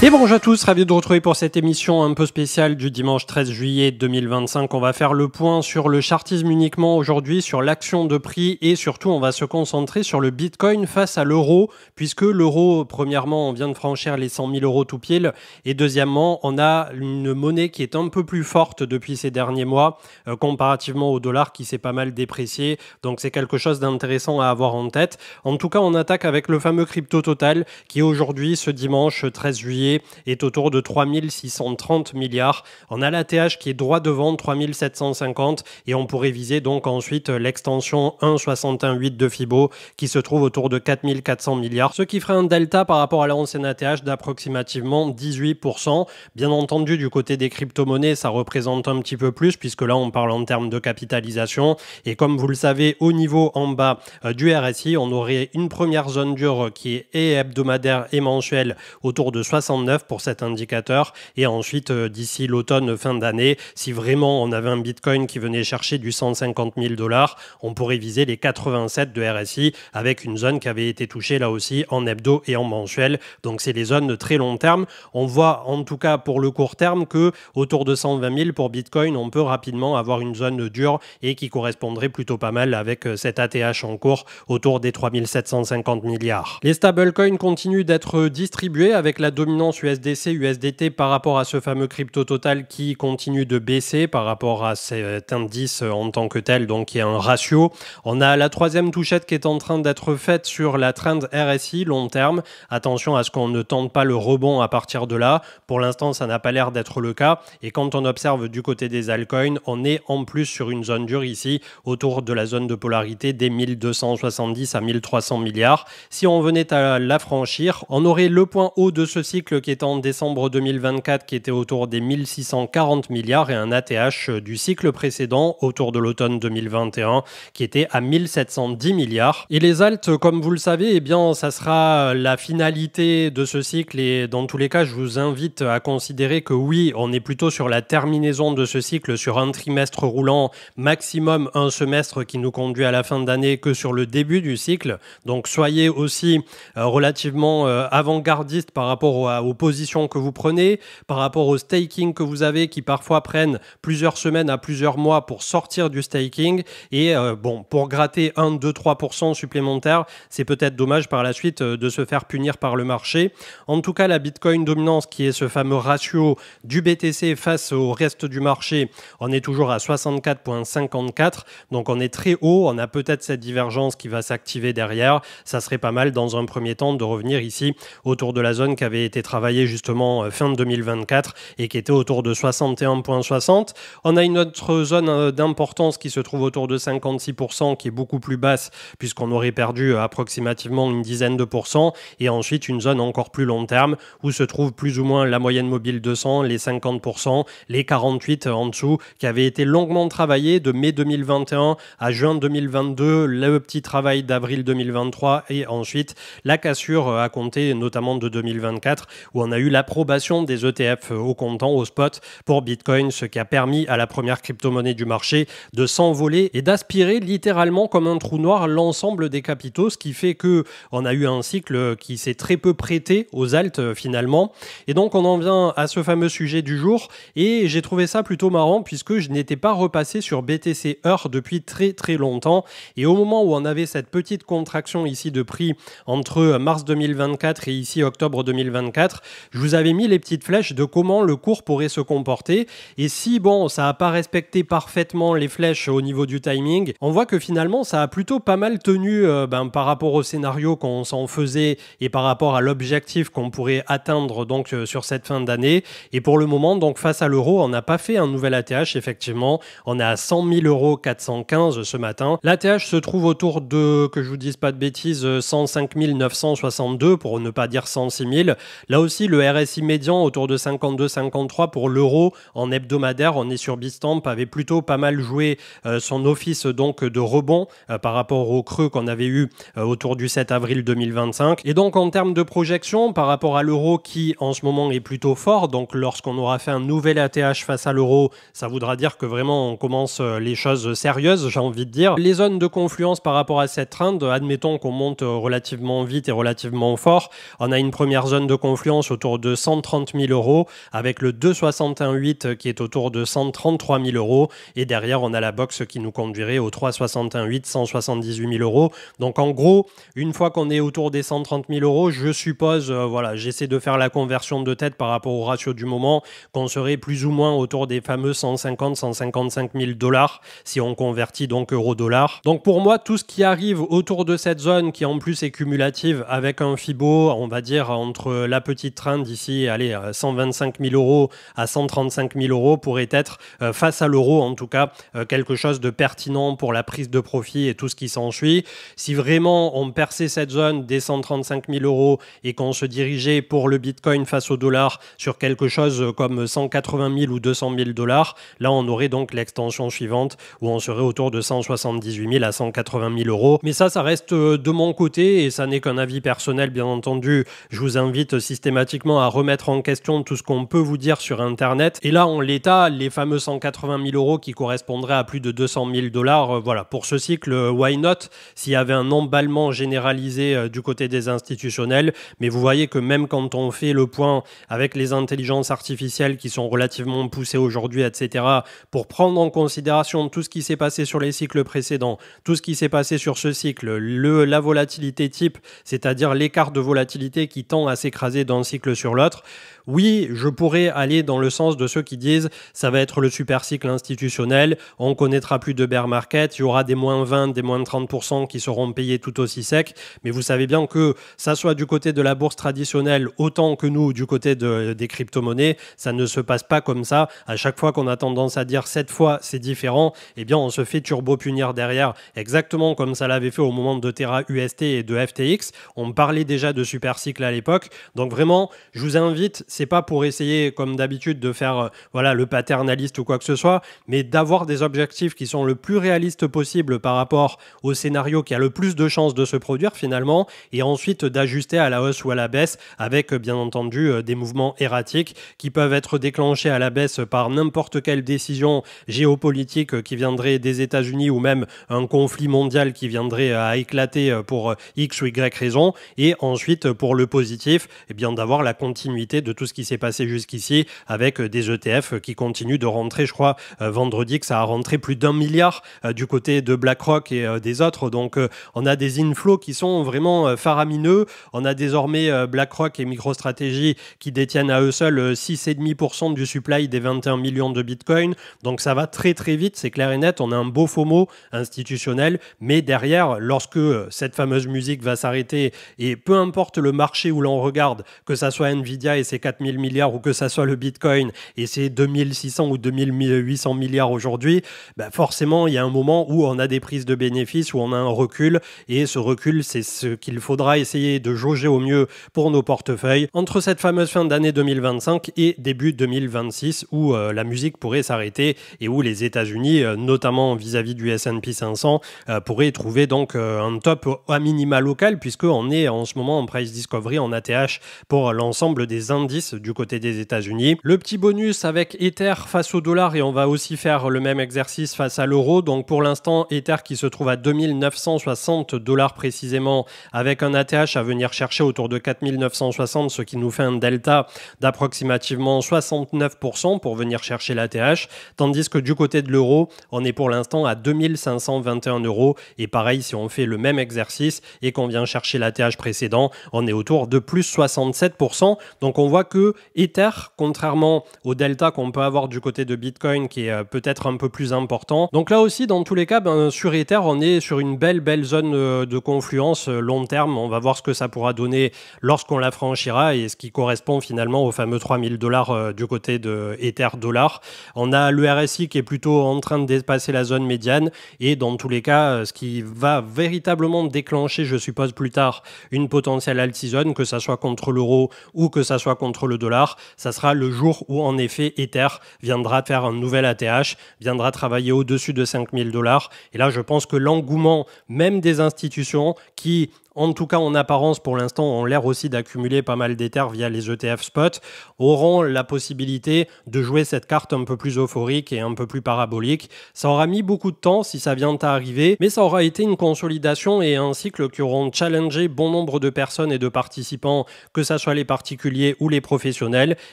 Et bonjour à tous, ravi de vous retrouver pour cette émission un peu spéciale du dimanche 13 juillet 2025. On va faire le point sur le chartisme uniquement aujourd'hui, sur l'action de prix et surtout on va se concentrer sur le Bitcoin face à l'euro, puisque l'euro, premièrement, on vient de franchir les 100 000 euros tout pile et deuxièmement, on a une monnaie qui est un peu plus forte depuis ces derniers mois comparativement au dollar qui s'est pas mal déprécié. Donc c'est quelque chose d'intéressant à avoir en tête. En tout cas, on attaque avec le fameux crypto total qui aujourd'hui, ce dimanche 13 juillet, est autour de 3630 milliards. On a l'ATH qui est droit devant 3750 et on pourrait viser donc ensuite l'extension 1,618 de Fibo qui se trouve autour de 4400 milliards, ce qui ferait un delta par rapport à l'ancienne ATH d'approximativement 18%. Bien entendu, du côté des crypto-monnaies, ça représente un petit peu plus puisque là on parle en termes de capitalisation et comme vous le savez, au niveau en bas du RSI, on aurait une première zone dure qui est hebdomadaire et mensuelle autour de 69 pour cet indicateur et ensuite d'ici l'automne fin d'année, si vraiment on avait un Bitcoin qui venait chercher du 150 000 $, on pourrait viser les 87 de RSI avec une zone qui avait été touchée là aussi en hebdo et en mensuel. Donc c'est les zones de très long terme. On voit en tout cas pour le court terme que autour de 120 000 pour Bitcoin, on peut rapidement avoir une zone dure et qui correspondrait plutôt pas mal avec cette ATH en cours autour des 3750 milliards. Les stablecoins continuent d'être distribués avec la dominance USDC, USDT par rapport à ce fameux crypto total qui continue de baisser par rapport à cet indice en tant que tel, donc qui est un ratio. On a la troisième touchette qui est en train d'être faite sur la trend RSI long terme. Attention à ce qu'on ne tente pas le rebond à partir de là. Pour l'instant, ça n'a pas l'air d'être le cas. Et quand on observe du côté des altcoins, on est en plus sur une zone dure ici, autour de la zone de polarité des 1270 à 1300 milliards. Si on venait à la franchir, on aurait le point haut de ce cycle qui est en décembre 2024 qui était autour des 1640 milliards et un ATH du cycle précédent autour de l'automne 2021 qui était à 1710 milliards. Et les alts, comme vous le savez, eh bien, ça sera la finalité de ce cycle et dans tous les cas, je vous invite à considérer que oui, on est plutôt sur la terminaison de ce cycle sur un trimestre roulant, maximum un semestre qui nous conduit à la fin d'année que sur le début du cycle. Donc soyez aussi relativement avant-gardiste par rapport aux positions que vous prenez, par rapport au staking que vous avez qui parfois prennent plusieurs semaines à plusieurs mois pour sortir du staking et bon, pour gratter 1, 2, 3% supplémentaires, c'est peut-être dommage par la suite de se faire punir par le marché. En tout cas, la Bitcoin dominance qui est ce fameux ratio du BTC face au reste du marché, on est toujours à 64,54, donc on est très haut, on a peut-être cette divergence qui va s'activer derrière, ça serait pas mal dans un premier temps de revenir ici autour de la zone qui avait été travaillée justement fin 2024 et qui était autour de 61,60. On a une autre zone d'importance qui se trouve autour de 56% qui est beaucoup plus basse puisqu'on aurait perdu approximativement une dizaine de pourcents et ensuite une zone encore plus long terme où se trouve plus ou moins la moyenne mobile 200, les 50%, les 48 en dessous qui avaient été longuement travaillés de mai 2021 à juin 2022, le petit travail d'avril 2023 et ensuite la cassure à compter notamment de 2024 où on a eu l'approbation des ETF au comptant, au spot pour Bitcoin, ce qui a permis à la première crypto-monnaie du marché de s'envoler et d'aspirer littéralement comme un trou noir l'ensemble des capitaux, ce qui fait que on a eu un cycle qui s'est très peu prêté aux alts finalement. Et donc on en vient à ce fameux sujet du jour et j'ai trouvé ça plutôt marrant puisque je n'étais pas repassé sur BTC Heure depuis très longtemps et au moment où on avait cette petite contraction ici de prix entre mars 2024 et ici octobre 2024, je vous avais mis les petites flèches de comment le cours pourrait se comporter et si bon ça n'a pas respecté parfaitement les flèches au niveau du timing, on voit que finalement ça a plutôt pas mal tenu par rapport au scénario qu'on s'en faisait et par rapport à l'objectif qu'on pourrait atteindre donc sur cette fin d'année et pour le moment donc face à l'euro on n'a pas fait un nouvel ATH effectivement, on est à 100 000 415 ce matin. L'ATH se trouve autour de, que je vous dise pas de bêtises, 105 962 pour ne pas dire 106 000. Là aussi le RSI médian autour de 52-53 pour l'euro en hebdomadaire, on est sur Bitstamp, avait plutôt pas mal joué son office donc de rebond par rapport au creux qu'on avait eu autour du 7 avril 2025 et donc en termes de projection par rapport à l'euro qui en ce moment est plutôt fort, donc lorsqu'on aura fait un nouvel ATH face à l'euro, ça voudra dire que vraiment on commence les choses sérieuses, j'ai envie de dire. Les zones de confluence par rapport à cette trend, admettons qu'on monte relativement vite et relativement fort, on a une première zone de confluence confiance autour de 130 000 euros, avec le 2,61,8 qui est autour de 133 000 euros. Et derrière, on a la box qui nous conduirait au 3,61,8, 178 000 euros. Donc en gros, une fois qu'on est autour des 130 000 euros, je suppose, voilà, j'essaie de faire la conversion de tête par rapport au ratio du moment, qu'on serait plus ou moins autour des fameux 150, 155 000 dollars si on convertit donc euro-dollar. Donc pour moi, tout ce qui arrive autour de cette zone qui en plus est cumulative avec un FIBO, on va dire entre la petite trend d'ici, allez, 125 000 euros à 135 000 euros pourrait être, face à l'euro en tout cas, quelque chose de pertinent pour la prise de profit et tout ce qui s'ensuit. Si vraiment on perçait cette zone des 135 000 euros et qu'on se dirigeait pour le Bitcoin face au dollar sur quelque chose comme 180 000 ou 200 000 dollars, là on aurait donc l'extension suivante où on serait autour de 178 000 à 180 000 euros. Mais ça reste de mon côté et ça n'est qu'un avis personnel, bien entendu. Je vous invite systématiquement à remettre en question tout ce qu'on peut vous dire sur Internet. Et là, en l'état, les fameux 180 000 euros qui correspondraient à plus de 200 000 dollars, voilà, pour ce cycle, why not? S'il y avait un emballement généralisé du côté des institutionnels, mais vous voyez que même quand on fait le point avec les intelligences artificielles qui sont relativement poussées aujourd'hui, etc., pour prendre en considération tout ce qui s'est passé sur les cycles précédents, tout ce qui s'est passé sur ce cycle, la volatilité type, c'est-à-dire l'écart de volatilité qui tend à s'écraser d'un cycle sur l'autre, oui, je pourrais aller dans le sens de ceux qui disent ça va être le super cycle institutionnel, on connaîtra plus de bear market, il y aura des moins 20, des moins 30% qui seront payés tout aussi secs, mais vous savez bien que ça soit du côté de la bourse traditionnelle autant que nous du côté des crypto-monnaies, ça ne se passe pas comme ça. À chaque fois qu'on a tendance à dire cette fois c'est différent, eh bien on se fait turbo-punir derrière, exactement comme ça l'avait fait au moment de Terra UST et de FTX. On parlait déjà de super cycle à l'époque, donc vraiment je vous invite, c'est pas pour essayer comme d'habitude de faire voilà, le paternaliste ou quoi que ce soit, mais d'avoir des objectifs qui sont le plus réalistes possible par rapport au scénario qui a le plus de chances de se produire finalement, et ensuite d'ajuster à la hausse ou à la baisse avec bien entendu des mouvements erratiques qui peuvent être déclenchés à la baisse par n'importe quelle décision géopolitique qui viendrait des États-Unis ou même un conflit mondial qui viendrait à éclater pour X ou Y raison, et ensuite pour le positif, eh bien d'avoir la continuité de tout ce qui s'est passé jusqu'ici avec des ETF qui continuent de rentrer. Je crois vendredi que ça a rentré plus d'1 milliard du côté de BlackRock et des autres. Donc on a des inflows qui sont vraiment faramineux. On a désormais BlackRock et MicroStrategy qui détiennent à eux seuls 6,5% du supply des 21 millions de Bitcoin. Donc ça va très très vite, c'est clair et net. On a un beau FOMO institutionnel, mais derrière, lorsque cette fameuse musique va s'arrêter, et peu importe le marché où l'on regarde, que ça soit Nvidia et ses 4000 milliards ou que ça soit le Bitcoin et ses 2600 ou 2800 milliards aujourd'hui, bah forcément, il y a un moment où on a des prises de bénéfices, où on a un recul, et ce recul, c'est ce qu'il faudra essayer de jauger au mieux pour nos portefeuilles entre cette fameuse fin d'année 2025 et début 2026 où la musique pourrait s'arrêter et où les États-Unis, notamment vis-à-vis du S&P 500, pourraient trouver donc un top à minima local, puisqu'on est en ce moment en price discovery en ATH pour l'ensemble des indices du côté des États-Unis. Le petit bonus avec Ether face au dollar, et on va aussi faire le même exercice face à l'euro. Donc pour l'instant, Ether qui se trouve à 2960 dollars précisément, avec un ATH à venir chercher autour de 4960, ce qui nous fait un delta d'approximativement 69% pour venir chercher l'ATH, tandis que du côté de l'euro, on est pour l'instant à 2521 euros, et pareil, si on fait le même exercice et qu'on vient chercher l'ATH précédent, on est autour de plus 67%. Donc on voit que Ether, contrairement au delta qu'on peut avoir du côté de Bitcoin, qui est peut-être un peu plus important. Donc là aussi, dans tous les cas, sur Ether, on est sur une belle zone de confluence long terme. On va voir ce que ça pourra donner lorsqu'on la franchira et ce qui correspond finalement aux fameux 3000 dollars du côté de Ether dollar. On a le RSI qui est plutôt en train de dépasser la zone médiane, et dans tous les cas, ce qui va véritablement déclencher, je suppose plus tard, une potentielle alt-season, que ça soit contre l'euro ou que ça soit contre le dollar, ça sera le jour où en effet Ether viendra faire un nouvel ATH, viendra travailler au-dessus de 5000 dollars. Et là, je pense que l'engouement même des institutions qui en tout cas en apparence pour l'instant, ont l'air aussi d'accumuler pas mal d'Ether via les ETF spot, auront la possibilité de jouer cette carte un peu plus euphorique et un peu plus parabolique. Ça aura mis beaucoup de temps si ça vient à arriver, mais ça aura été une consolidation et un cycle qui auront challengé bon nombre de personnes et de participants, que ce soit les particuliers ou les professionnels.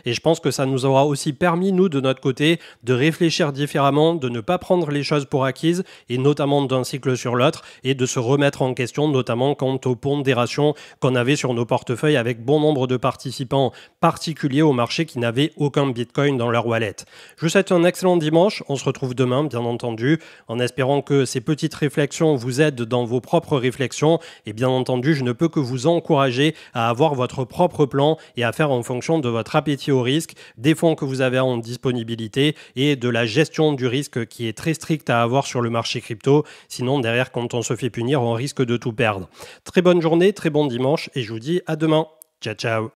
Et je pense que ça nous aura aussi permis, nous, de notre côté, de réfléchir différemment, de ne pas prendre les choses pour acquises, et notamment d'un cycle sur l'autre, et de se remettre en question, notamment quant aux pondérations qu'on avait sur nos portefeuilles avec bon nombre de participants particuliers au marché qui n'avaient aucun Bitcoin dans leur wallet. Je vous souhaite un excellent dimanche. On se retrouve demain, bien entendu, en espérant que ces petites réflexions vous aident dans vos propres réflexions. Et bien entendu, je ne peux que vous encourager à avoir votre propre plan et à faire en fonction de votre appétit au risque, des fonds que vous avez en disponibilité et de la gestion du risque qui est très stricte à avoir sur le marché crypto. Sinon, derrière, quand on se fait punir, on risque de tout perdre. Très bonne journée, très bon dimanche et je vous dis à demain. Ciao, ciao.